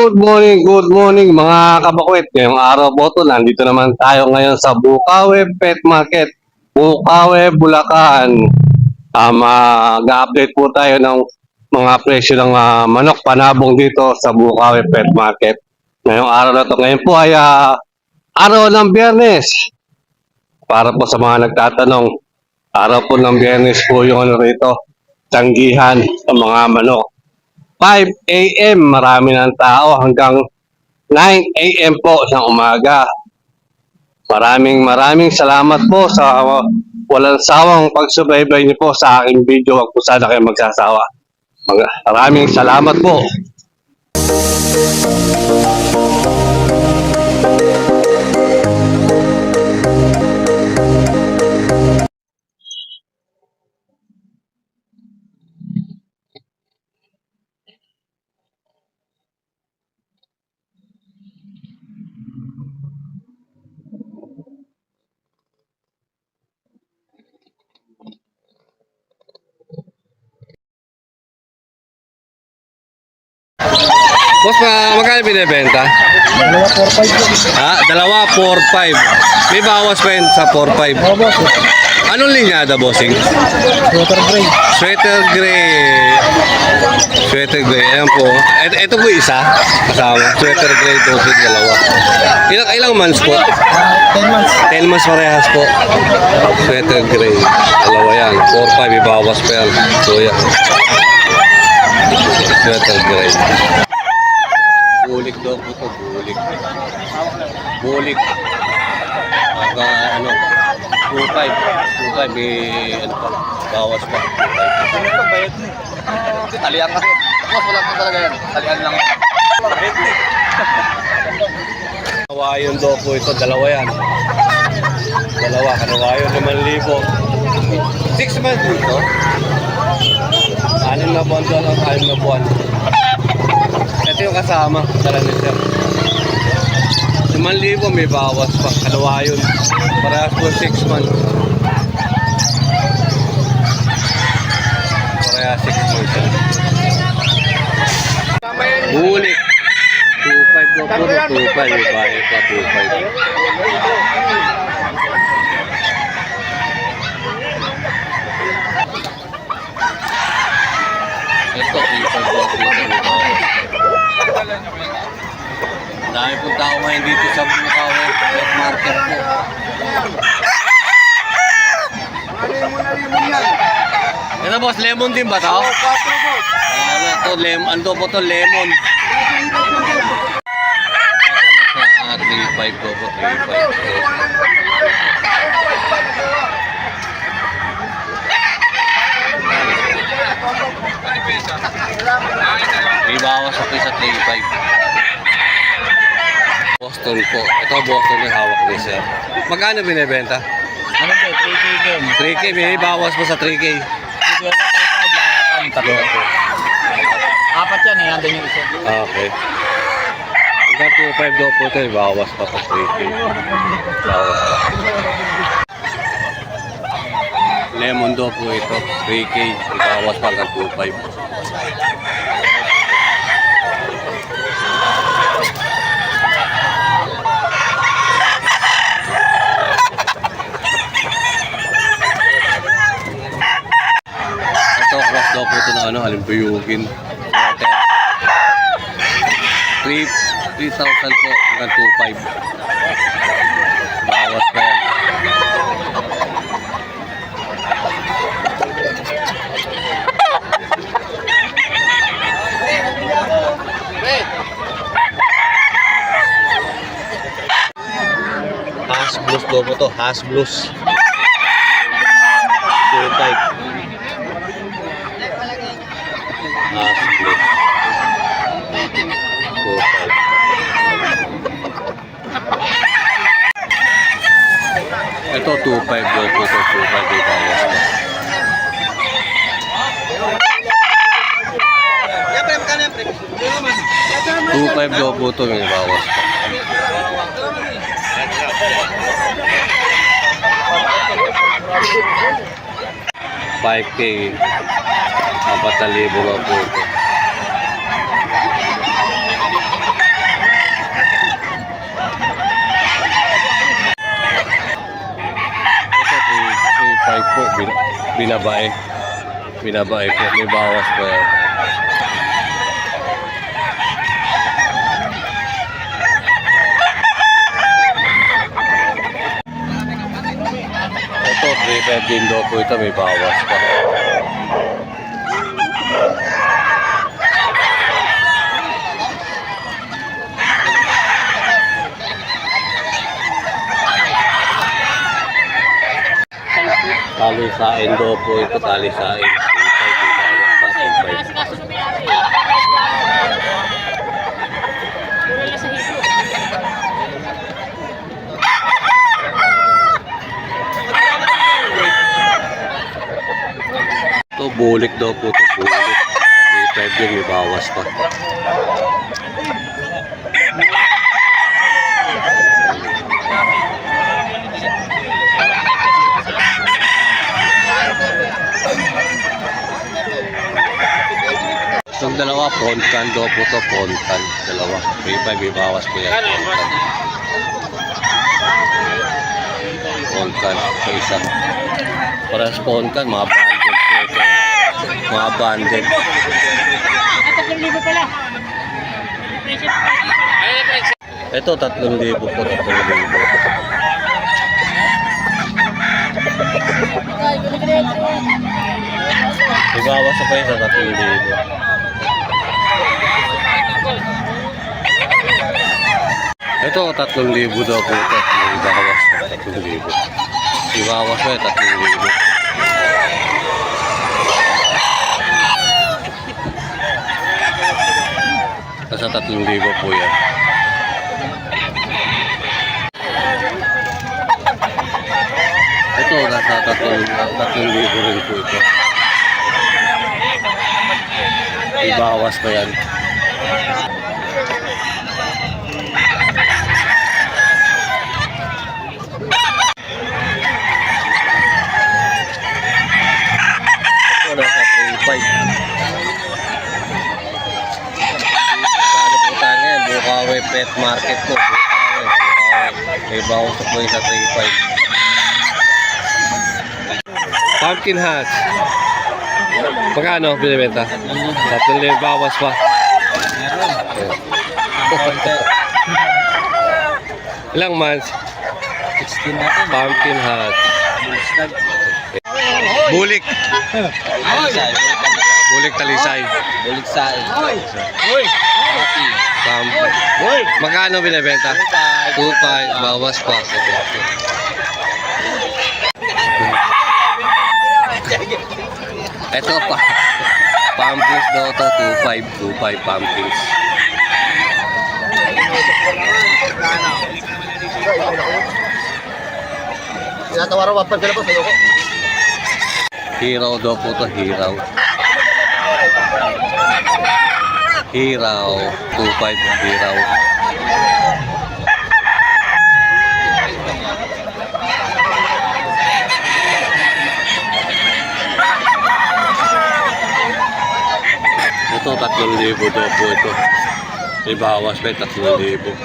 Good morning mga kabakwet. Ngayong araw po ito, nandito naman tayo ngayon sa Bukawi Pet Market, Bukawi, Bulacan. Mag-update po tayo ng mga presyo ng manok panabong dito sa Bukawi Pet Market. Ngayong araw na ito, ngayon po ay araw ng Biyernes. Para po sa mga nagtatanong, araw po ng Biyernes po yung ano rito, tanggihan sa mga manok. 5 a.m. marami ng tao hanggang 9 a.m. po ng umaga. Maraming salamat po sa walang sawang pagsubaybay niyo po sa aking video. Huwag po sana kayo magsasawa. Maraming salamat po. Boss, magkano binibenta? Dalawa, 4-5 yun. Dalawa, 4-5. May bawas pa yun sa 4-5. Oo, boss. Anong linyada, bossing? Sweater gray. Sweater gray. Sweater gray. Ayan po. Ito po isa. Kasama. Sweater gray, dosis, dalawa. Ilang months po? 10 months. 10 months parehas po. Sweater gray. Dalawa yan. 4-5. Ibawas pa yan. So yan. Sweater gray. Bulik daw po ito. Bulik. Bulik. Ano? 2.5. 2.5 ano pa, bawas pa. Ito, bayad mo. Talian kasi. Mas wala pa talaga yan. Talian lang. Kanawayon daw po ito, dalawa yan. Dalawa, kanawayon, 5,000. 6 months dito. 6 na buwan doon, 6 na buwan. Ito yung kasama, dala ni sir. 5,000 may bawas pa, kanawayon. Parehas po 6 months. Parehas 6 months. Bulik. 2.5 daw po, 2.5. May bayad pa, 2.5. Ito, 3.5 daw po. Dami pong tao ngayon dito sa Bukawi Pet Market po. Ito boss, lemon din ba ito? Ano to, lemon, ano po to, lemon. Ito nasa 3.5 po po, 3.5 po. May bawas ako sa 3.5. Boston po. Ito Boston yung hawak ni sir. Magkano binibenta? Ano ba? 3K din. 3K, may bawas po sa 3K. Hindi ko alam kung tatlo. Apat yan eh, andun yung isa. Okay. Hanggang 2.5 daw po ito, may bawas pa sa 3K. Bawas pa. Lemon daw po ito, 3K, may bawas pa hanggang 2.5. Cross daw po ito na ano, halimbuyugin. 3,000 po hanggang 2,500. Bawas pa yan. Hasblos daw po ito, Hasblos. 2,500. Hasblos. 2.5. Ito 2.5 daw po ito, 2.5 may bawas pa. 2.5 daw po ito, may bawas pa. 5K, 4,000 daw po ito. binabae. Binabae po. May bawas po yan. Ito, 3.5 din daw po ito. May bawas pa. Talisain daw po ito, talisain. 2.5. Ito, bulik daw po ito, bulik. 3.5 din, may bawas pa. Itong dalawa, poncan daw po ito, poncan. Dalawa, 3.5, may bawas po yan. Poncan. Poncan, sa isa. Parehas poncan, mga banded po ito. Mga banded. Ito, 3,000 po, 3,000. Ibawas pa yun sa 3,000. Ito, 3,000 daw po ito. May ibawas pa, 3,000. Ibawas pa yun, 3,000. Nasa 3,000 po yan. Ito, nasa 3,000 rin po ito. Ibawas pa yan. Ito, nasa 3,500. Paano po tayo ngayon? Bukawi Pet Market po. Bukawi. May bawas po yung sa 3,500. Pumpkin hats. Magkano binibenta? 3,000 bawas pa. Ilang months? 16 natin. Pumpkin hats. Bulik. Bulik talisay. Bulik sa Pumpkin. Magkano binibenta? 2,500 bawas pa. Ito pa. Pumpkins daw to 2,500 pumpkins. Tinatawaran wapag ka na po sa loko. Hiraw daw po to, hiraw. Hiraw, 2,500 hiraw. Ito, 3,000 daw po ito. Ibawas pa 3,000.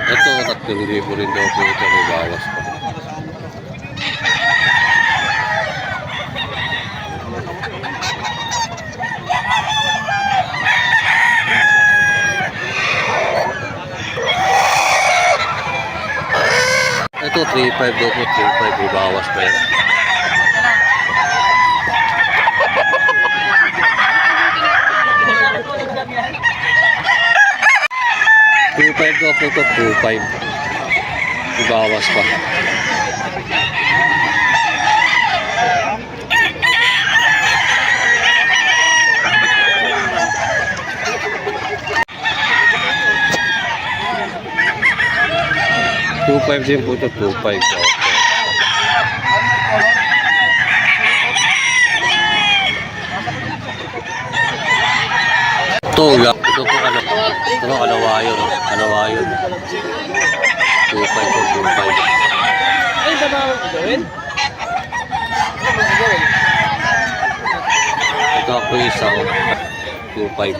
Ito, 3,000 rin daw po ito. Ibawas pa. Ito, 3,500 daw po, 3,500, may bawas pa yan. $2,500 daw po ito, 2,500. May bawas pa. $2,500 din po ito, 2,500. Ito po kalawayon. Kalawayon. 2,500 po, 2,500. Ay, ba na gawin? Ito Ito ako isa ko. 2.5.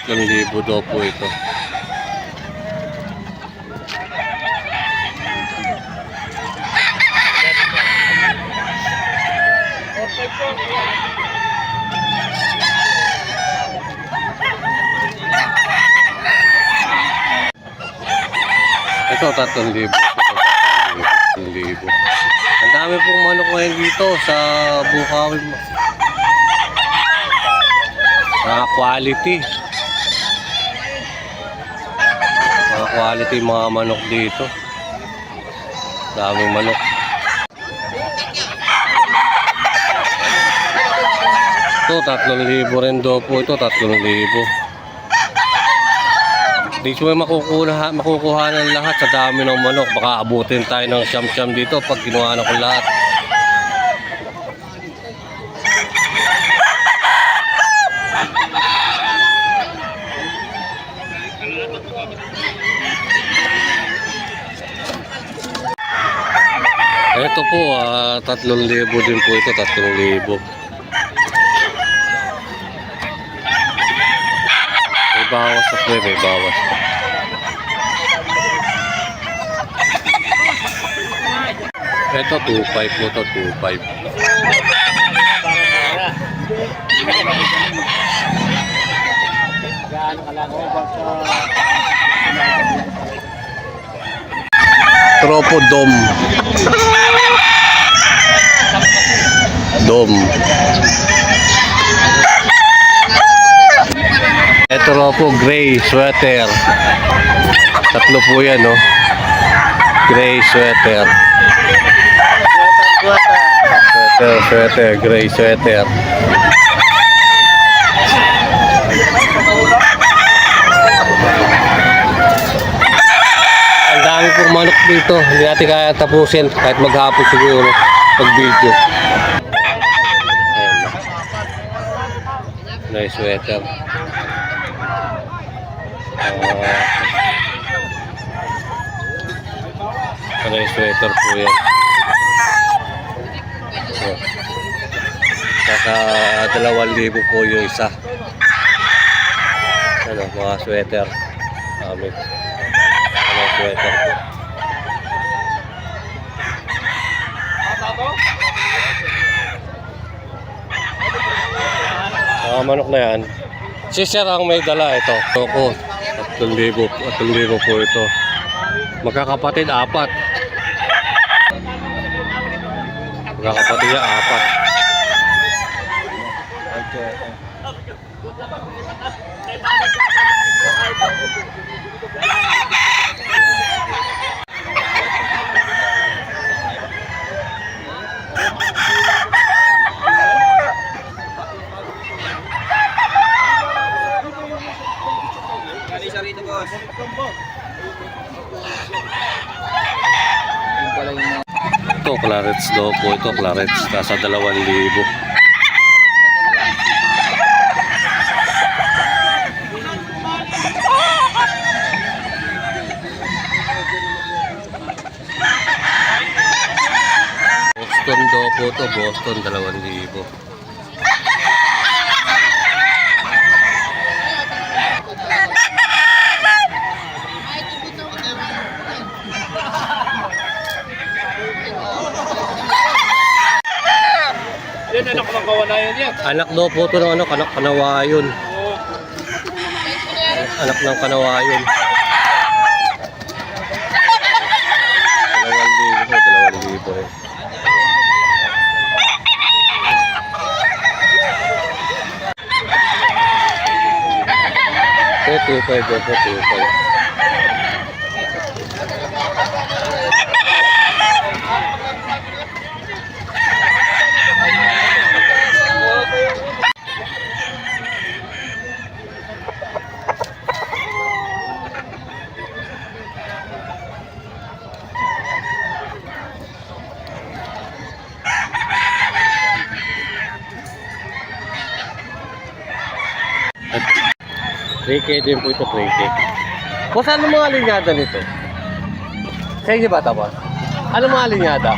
3,000 daw po ito. Ito 3,000. 3,000. Ang dami pong manok ngayon dito sa Bukawi. Quality. Quality mga manok dito. Daming manok. Ito 3,000 rin daw po ito. 3,000. Dito may makukuha ng lahat sa dami ng manok. Baka abutin tayo ng siyam-siyam dito pag ginawa na ko lahat. Ito po, 3,000 din po ito, 3,000. May bawas sa pre, may bawas. Ito 2.5 po ito, 2.5. Tropo Dom. Dom. Ito raw po, gray sweater. Tatlo po yan, no? Gray sweater. Sweater, gray sweater. Ang dami pong manok dito. Hindi natin kaya tapusin kahit maghapon siguro pag-video. Nice sweater. Nice sweater po yan. So, saka 2,000 po yung isa. Ano, mga sweater. Amin. Mga sweater po. Manok na yan. Si Sir ang may dala ito. Ito 3,000 po ito. Magkakapatid 4. Magkakapatid niya 4. Ito, clarets daw po ito, clarets. Nasa 2,000. Boston daw po ito, Boston 2,000. Yan, anak ng kawanayan yan. Anak daw po ito ng ano, kanawayon. Anak ng kanawayon. 2,000 po, 2,000 eh. Ito 2.5 po, 2.5. At 3K din po ito, 3K. Kung saan ang mga linyada nito? Sa inyo ba tapos? Ano mga linyada?